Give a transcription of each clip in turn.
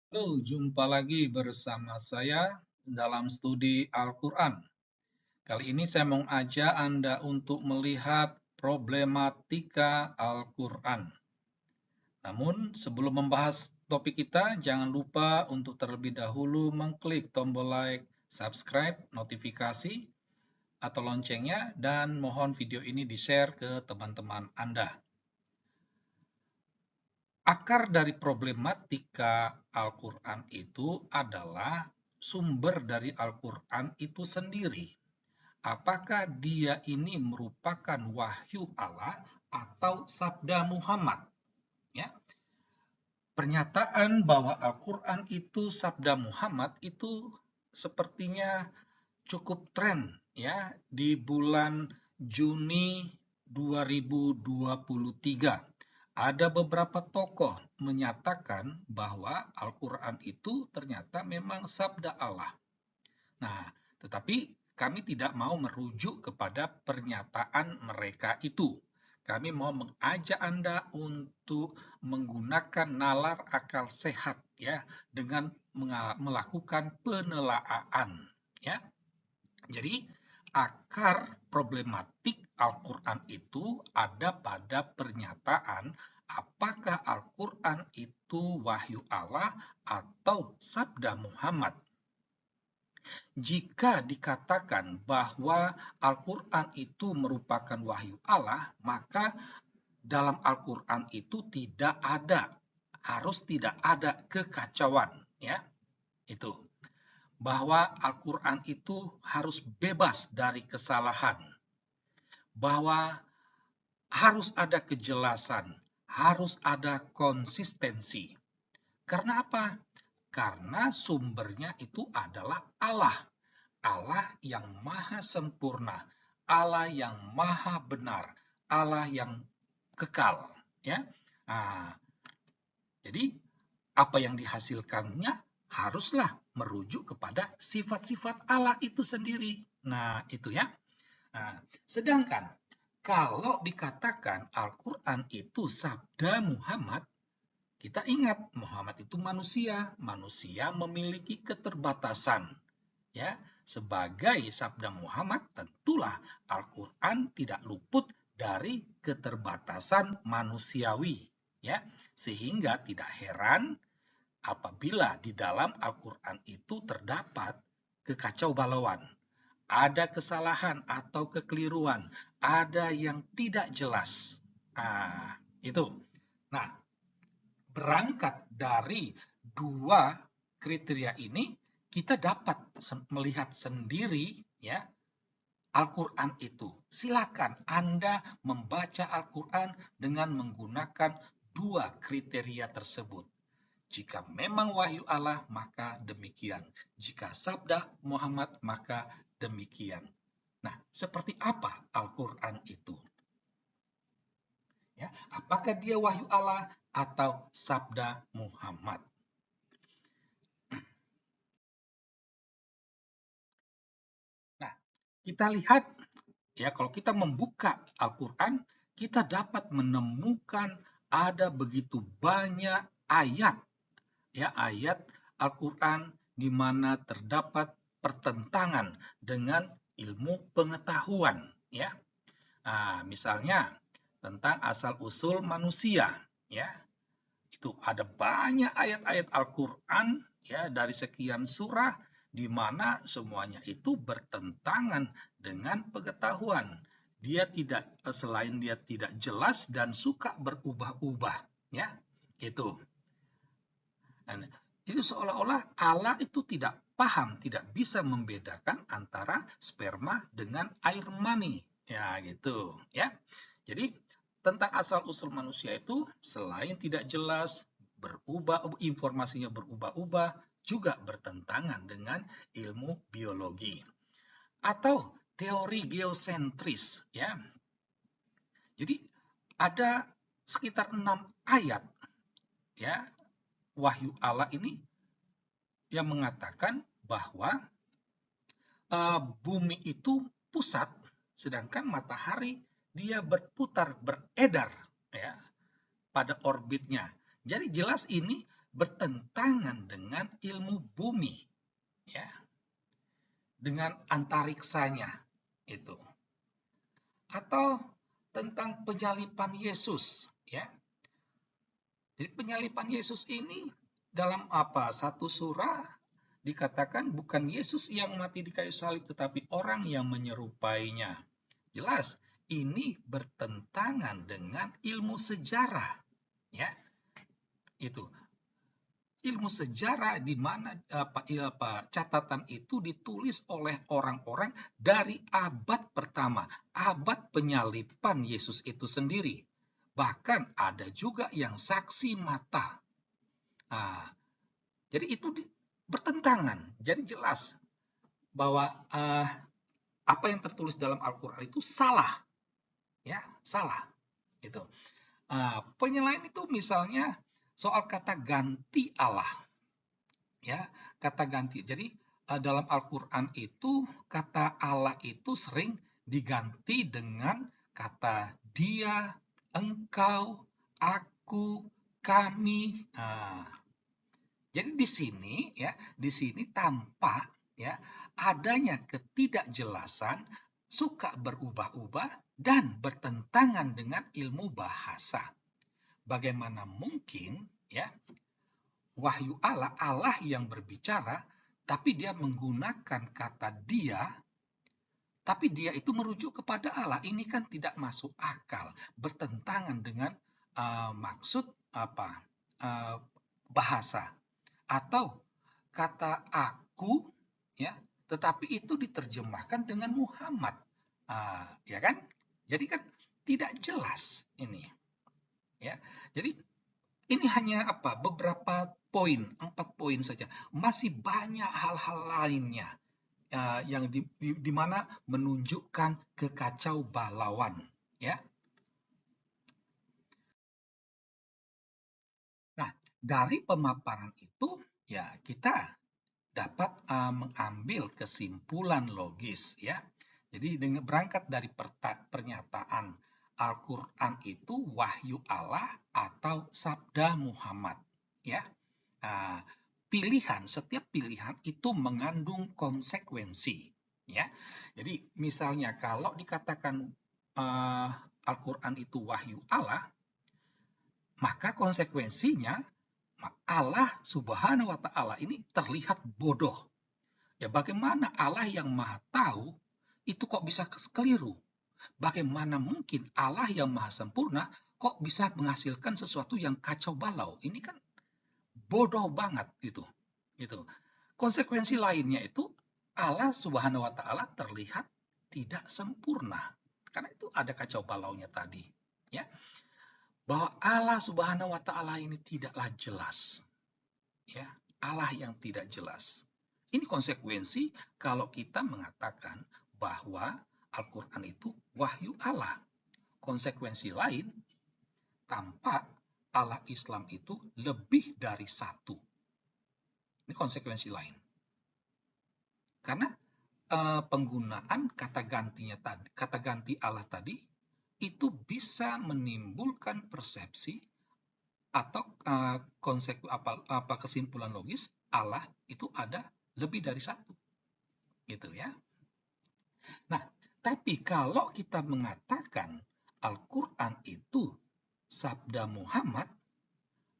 Halo, jumpa lagi bersama saya dalam studi Al-Quran. Kali ini saya mau ajak Anda untuk melihat problematika Al-Quran. Namun, sebelum membahas topik kita, jangan lupa untuk terlebih dahulu mengklik tombol like, subscribe, notifikasi, atau loncengnya, dan mohon video ini di-share ke teman-teman Anda. Akar dari problematika Al-Quran itu adalah sumber dari Al-Quran itu sendiri. Apakah dia ini merupakan wahyu Allah atau sabda Muhammad? Ya, pernyataan bahwa Al-Quran itu sabda Muhammad itu sepertinya cukup tren ya di bulan Juni 2023. Ada beberapa tokoh menyatakan bahwa Al-Quran itu ternyata memang sabda Allah. Nah, tetapi kami tidak mau merujuk kepada pernyataan mereka itu. Kami mau mengajak Anda untuk menggunakan nalar akal sehat ya dengan melakukan penelaahan ya. Jadi akar problematik Al-Quran itu ada pada pernyataan apakah Al-Quran itu wahyu Allah atau sabda Muhammad. Jika dikatakan bahwa Al-Quran itu merupakan wahyu Allah, maka dalam Al-Quran itu harus tidak ada kekacauan, ya. Itu. Bahwa Al-Quran itu harus bebas dari kesalahan. Bahwa harus ada kejelasan, harus ada konsistensi. Karena apa? Karena sumbernya itu adalah Allah. Allah yang maha sempurna, Allah yang maha benar, Allah yang kekal. Ya, nah, jadi apa yang dihasilkannya haruslah merujuk kepada sifat-sifat Allah itu sendiri. Nah, itu ya. Nah, sedangkan kalau dikatakan Al-Quran itu sabda Muhammad, kita ingat Muhammad itu manusia, manusia memiliki keterbatasan. Ya, sebagai sabda Muhammad, tentulah Al-Quran tidak luput dari keterbatasan manusiawi. Ya, sehingga tidak heran apabila di dalam Al-Quran itu terdapat kekacau balauan, ada kesalahan atau kekeliruan, ada yang tidak jelas. Nah, itu. Nah, berangkat dari dua kriteria ini, kita dapat melihat sendiri ya Al-Quran itu. Silakan Anda membaca Al-Quran dengan menggunakan dua kriteria tersebut. Jika memang wahyu Allah, maka demikian. Jika sabda Muhammad, maka demikian. Nah, seperti apa Al-Quran itu? Ya, apakah dia wahyu Allah atau sabda Muhammad? Nah, kita lihat ya kalau kita membuka Al-Quran, kita dapat menemukan ada begitu banyak ayat ya ayat Al-Quran di mana terdapat pertentangan dengan ilmu pengetahuan ya. Nah, misalnya tentang asal usul manusia ya. Itu ada banyak ayat-ayat Al-Quran ya dari sekian surah di mana semuanya itu bertentangan dengan pengetahuan. Dia tidak selain dia tidak jelas dan suka berubah-ubah ya. Itu. Dan itu seolah-olah Allah itu tidak paham, tidak bisa membedakan antara sperma dengan air mani. Ya, gitu, ya. Jadi tentang asal-usul manusia itu selain tidak jelas, berubah informasinya berubah-ubah, juga bertentangan dengan ilmu biologi. Atau teori geosentris, ya. Jadi ada sekitar 6 ayat ya wahyu Allah ini yang mengatakan bahwa bumi itu pusat, sedangkan matahari dia berputar, beredar ya pada orbitnya. Jadi jelas ini bertentangan dengan ilmu bumi, ya, dengan antariksanya itu. Atau tentang penyaliban Yesus, ya. Jadi penyaliban Yesus ini dalam satu surah dikatakan bukan Yesus yang mati di kayu salib tetapi orang yang menyerupainya. Jelas ini bertentangan dengan ilmu sejarah, ya. Itu ilmu sejarah di mana catatan itu ditulis oleh orang-orang dari abad pertama, abad penyaliban Yesus itu sendiri. Bahkan ada juga yang saksi mata. Nah, jadi itu bertentangan. Jadi jelas bahwa apa yang tertulis dalam Al-Quran itu salah, ya, salah. Itu. Penyelain itu misalnya soal kata ganti Allah, ya, kata ganti. Jadi dalam Al-Quran itu kata Allah itu sering diganti dengan kata dia, engkau, aku, kami. Jadi di sini tampak, ya, adanya ketidakjelasan, suka berubah-ubah dan bertentangan dengan ilmu bahasa. Bagaimana mungkin, ya, wahyu Allah yang berbicara, tapi dia menggunakan kata dia, tapi dia itu merujuk kepada Allah. Ini kan tidak masuk akal, bertentangan dengan maksud bahasa. Atau kata aku, ya, tetapi itu diterjemahkan dengan Muhammad, ya kan? Jadi kan tidak jelas ini, ya. Jadi ini hanya beberapa poin, 4 poin saja. Masih banyak hal-hal lainnya yang di mana menunjukkan kekacau balauan, ya. Nah, dari pemaparan itu, ya, kita dapat mengambil kesimpulan logis, ya. Jadi dengan berangkat dari pernyataan Al-Quran itu wahyu Allah atau sabda Muhammad, ya. Setiap pilihan itu mengandung konsekuensi, ya. Jadi misalnya kalau dikatakan Al-Quran itu wahyu Allah, maka konsekuensinya Allah Subhanahu wa Ta'ala ini terlihat bodoh. Ya, bagaimana Allah yang Maha Tahu itu kok bisa keliru? Bagaimana mungkin Allah yang Maha Sempurna kok bisa menghasilkan sesuatu yang kacau balau? Ini kan bodoh banget gitu. Konsekuensi lainnya itu Allah Subhanahu wa Ta'ala terlihat tidak sempurna. Karena itu ada kacau balaunya tadi, ya. Bahwa Allah Subhanahu wa Ta'ala ini tidaklah jelas. Ya, Allah yang tidak jelas. Ini konsekuensi kalau kita mengatakan bahwa Al-Quran itu wahyu Allah. Konsekuensi lain, tampak Allah Islam itu lebih dari satu. Ini konsekuensi lain. Karena penggunaan kata ganti Allah tadi, itu bisa menimbulkan persepsi atau kesimpulan logis Allah itu ada lebih dari satu, gitu ya. Nah, tapi kalau kita mengatakan Al-Quran itu sabda Muhammad,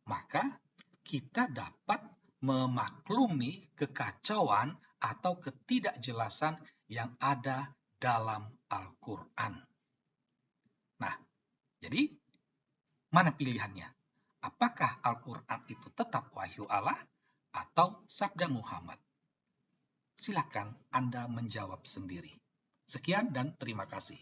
maka kita dapat memaklumi kekacauan atau ketidakjelasan yang ada dalam Al-Quran. Nah, jadi mana pilihannya? Apakah Al-Quran itu tetap wahyu Allah atau sabda Muhammad? Silakan Anda menjawab sendiri. Sekian dan terima kasih.